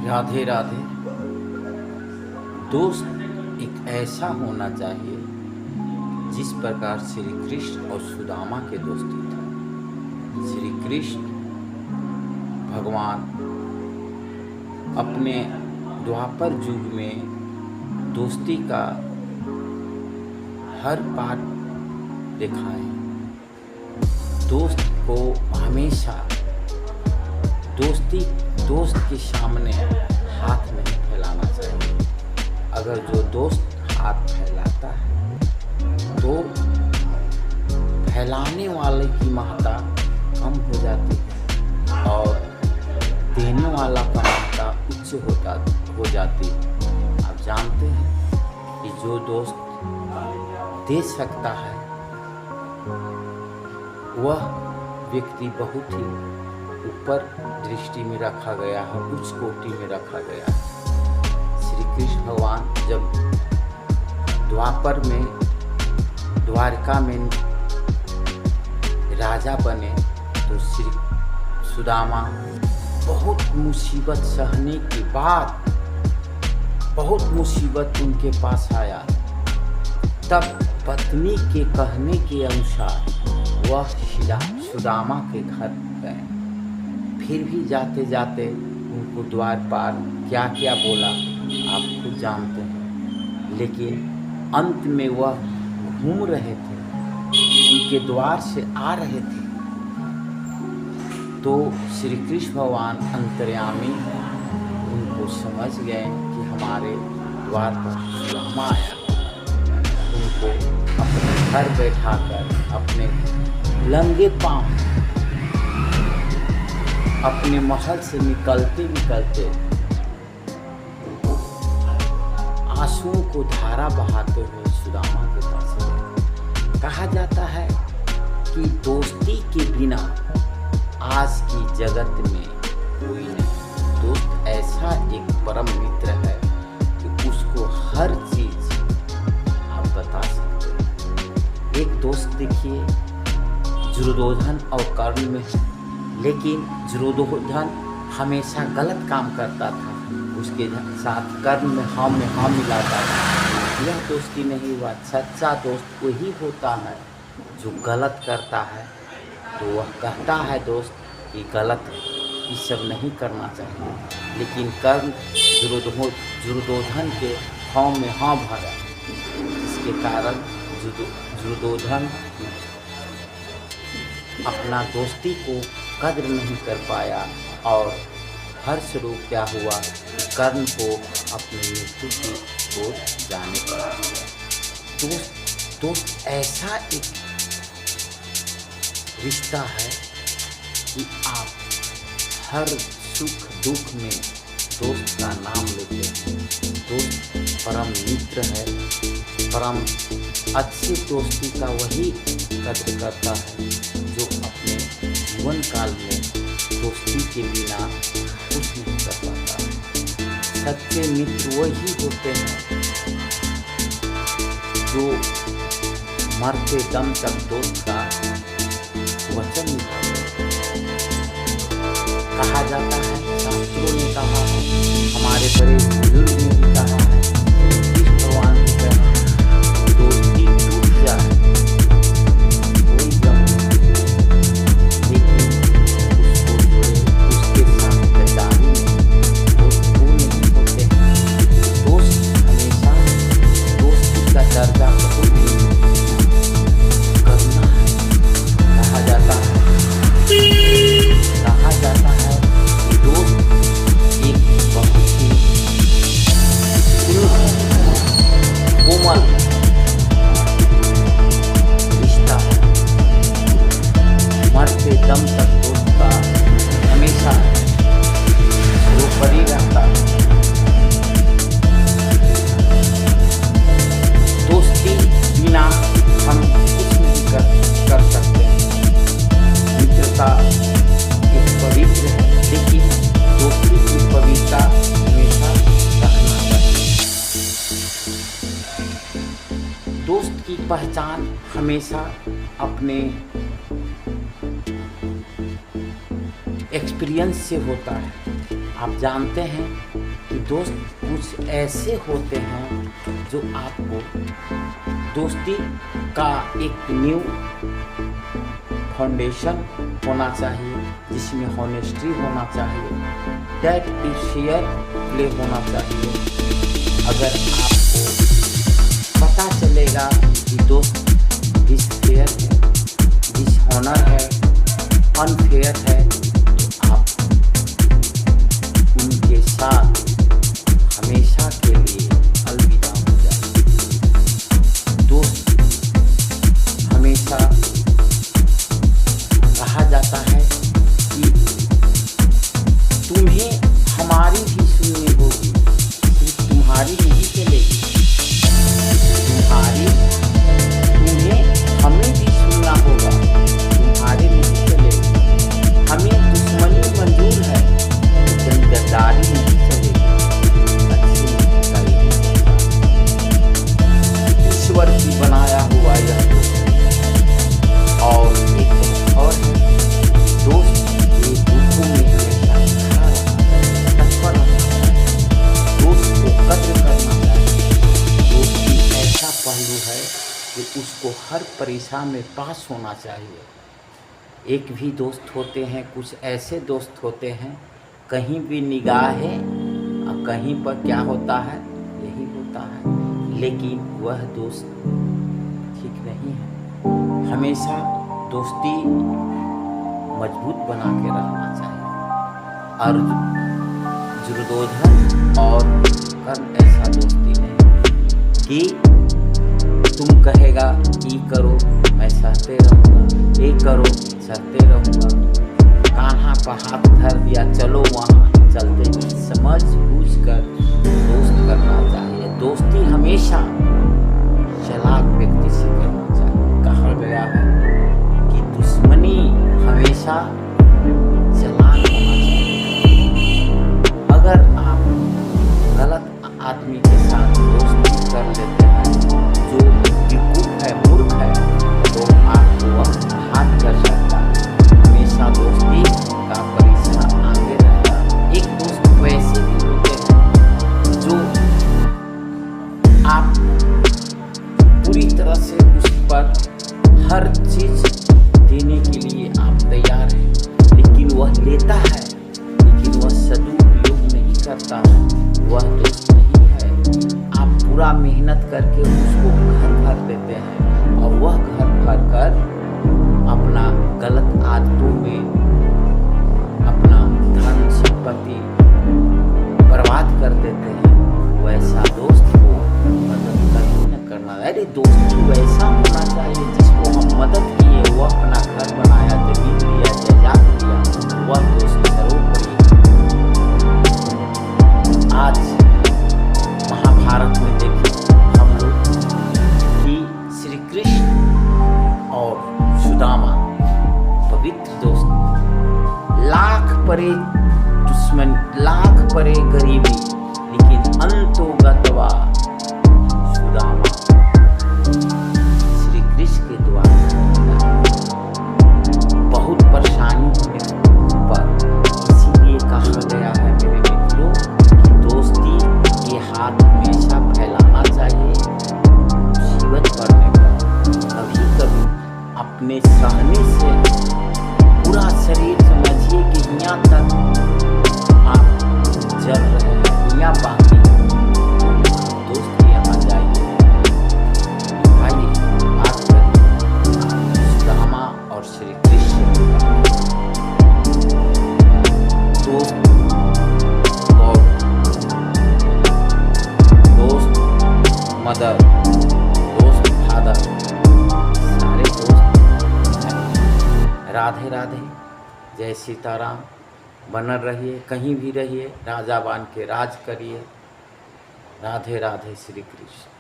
राधे राधे। दोस्त एक ऐसा होना चाहिए जिस प्रकार श्री कृष्ण और सुदामा के दोस्ती था। श्री कृष्ण भगवान अपने द्वापर युग में दोस्ती का हर पाठ दिखाए। दोस्त को हमेशा दोस्त के सामने हाथ नहीं फैलाना चाहिए। अगर जो दोस्त हाथ फैलाता है तो फैलाने वाले की महत्ता कम हो जाती है और देने वाला का महत्ता उच्च हो जाती है। आप जानते हैं कि जो दोस्त दे सकता है वह व्यक्ति बहुत ही ऊपर दृष्टि में रखा गया है, उच्च कोटि में रखा गया है। श्री कृष्ण भगवान जब द्वारका में राजा बने तो श्री सुदामा बहुत मुसीबत सहने के बाद बहुत मुसीबत उनके पास आया। तब पत्नी के कहने के अनुसार वह सुदामा के घर गए। फिर भी जाते जाते उनको द्वारपाल क्या क्या बोला आप खुद जानते हैं, लेकिन अंत में वह घूम रहे थे, उनके द्वार से आ रहे थे तो श्री कृष्ण भगवान अंतर्यामी उनको समझ गए कि हमारे द्वार पर सुदामा आया। उनको अपने घर बैठाकर अपने लंगे पांव अपने महल से निकलते आंसुओं को धारा बहाते हुए सुदामा के पास गए। कहा जाता है कि दोस्ती के बिना आज की जगत में कोई नहीं। दोस्त ऐसा एक परम मित्र है कि उसको हर चीज आप बता सकते हैं। एक दोस्त देखिए दुर्योधन और कर्ण में, लेकिन दुर्योधन हमेशा गलत काम करता था, उसके साथ कर्ण में हाँ मिलाता था। यह दोस्ती नहीं हुआ। सच्चा दोस्त वही होता है जो गलत करता है तो वह कहता है दोस्त कि गलत ये सब नहीं करना चाहिए, लेकिन कर्ण दुर्योधन के हाँ में हाँ भरा। इसके कारण दुर्योधन अपना दोस्ती को कद्र नहीं कर पाया और हर स्वरूप क्या हुआ, कर्ण को अपनी मृत्यु की ओर जाने पड़ा। दोस्त ऐसा एक रिश्ता है कि आप हर सुख दुख में दोस्त का नाम लेते हैं। दोस्त परम मित्र है। परम अच्छी दोस्ती का वही कद्र करता है जो अपने जीवन काल में दोस्ती के बिना कुछ नहीं कर पाता है। सच्चे मित्र वही होते हैं जो मरते दम तक दोस्त का वचन निभाते हैं। कहा जाता है, शास्त्रों ने कहा है, हमारे बड़े बुजुर्ग ने भी कहा है, कृष्ण भगवान की तरह दोस्ती टूट जाए कोई गम नहीं, लेकिन उसके साथ गद्दारी में दोस्त वो नहीं होते हैं। दोस्त हमेशा दोस्ती का दर्जा बहुत करना है। कहा जाता है कि दोस्त एक बहुत ही कोमल रिश्ता है। मरते दम तक दोस्त का हमेशा सर्वोपरि रहता है। दोस्ती बिना हम कुछ नहीं कर सकते। मित्रता एक पवित्र है, लेकिन दोस्ती की पवित्रता हमेशा रखना चाहिए। दोस्त की पहचान हमेशा अपने एक्सपीरियंस से होता है। आप जानते हैं कि दोस्त कुछ ऐसे होते हैं जो आपको दोस्ती का एक न्यू फाउंडेशन होना चाहिए, जिसमें हॉनेस्टी होना चाहिए, डेट इज फेयर प्ले होना चाहिए। अगर आपको पता चलेगा कि दोस्त डिस फेयर है, डिस हॉनर है, अनफेयर है, तो आप उनके साथ हमेशा के लिए अलविदा हो जाए। दोस्त हमेशा कहा जाता है कि तुम्हें हमारी भी सुननी होगी, सिर्फ तुम्हारी नहीं चलेगी, तुम्हें हमें भी सुनना होगा, तुम्हारे नहीं चलेगी। हमें दुश्मनी मंजूर है, लेकिन गद्दारी नहीं चलेगी, अच्छी नहीं चलेगी। ईश्वर की बनाया हुआ यह दोस्त, और एक और दोस्त ये दुखों में हमेशा खड़ा तत्पर रहता है, दोस्त को कद्र करना चाहिए। दोस्ती ऐसा पहलू है कि उसको हर परेशान में पास होना चाहिए। एक भी दोस्त होते हैं, कुछ ऐसे दोस्त होते हैं, कहीं भी निगाहें और कहीं पर क्या होता है, यही होता है, लेकिन वह दोस्त ठीक नहीं है। हमेशा दोस्ती मजबूत बना के रखना चाहिए। और दुर्योधन और कर्ण ऐसा दोस्ती नहीं कि तुम कहेगा ये करो मैं सहते रहूँगा, ये करो सहते रहूँगा, कान्हा पर हाथ धर दिया चलो वहाँ चलते नहीं। समझ बूझ कर दोस्त करना चाहिए। दोस्ती हमेशा चालाक व्यक्ति से करना चाहिए। कहा गया है कि दुश्मनी हमेशा चालाक होना चाहिए। अगर आप गलत आदमी के साथ दोस्ती कर लेते हैं जो बेवकूफ है, मूर्ख है, तो आपको वह हाथ कर सकता है। हमेशा दोस्ती का परिसर आगे रहता है। एक दोस्त वैसे भी होते हैं जो आप पूरी तरह से उस पर हर चीज देने के लिए आप तैयार हैं, लेकिन वह लेता है, लेकिन वह सदुपयोग नहीं करता है, वह दोस्त नहीं है। आप पूरा मेहनत करके उसको घर भर देते हैं और वह घर भर कर अपना गलत आदतों में अपना धन संपत्ति बर्बाद कर देते हैं। वैसा दोस्त को मदद कभी न करना। अरे दोस्ती वैसा होना चाहिए जिसको हम मदद किए, वो अपना घर बनाया, जमीन लिया, जायदाद लिया, वह दोस्त सर्वोपरि। आज महाभारत में देखें हम लोग कि श्री कृष्ण और सुदामा पवित्र दोस्त, लाख परे दुश्मन, लाख परे गरीबी, लेकिन अंतोगतवा सुदामा श्री कृष्ण के द्वारा बहुत परेशानी होने पर, इसीलिए कहा गया है मेरे मित्रों कि दोस्ती के हाथ हमेशा फैलाना चाहिए। मुसीबत पड़ने पर कभी कभी अपने सहने से पूरा शरीर समझिए कि यहाँ तक आप जल रहे हैं, यहाँ बाकी दोस्त के यहाँ जाइए, आइए बात करिए सुदामा और श्री कृष्ण। दोस्त और दोस्त मदर, दोस्त फादर, सारे दोस्त हैं। राधे राधे, जय सीताराम। बनर रहिए, कहीं भी रहिए, राजा बन के राज करिए। राधे राधे, श्री कृष्ण।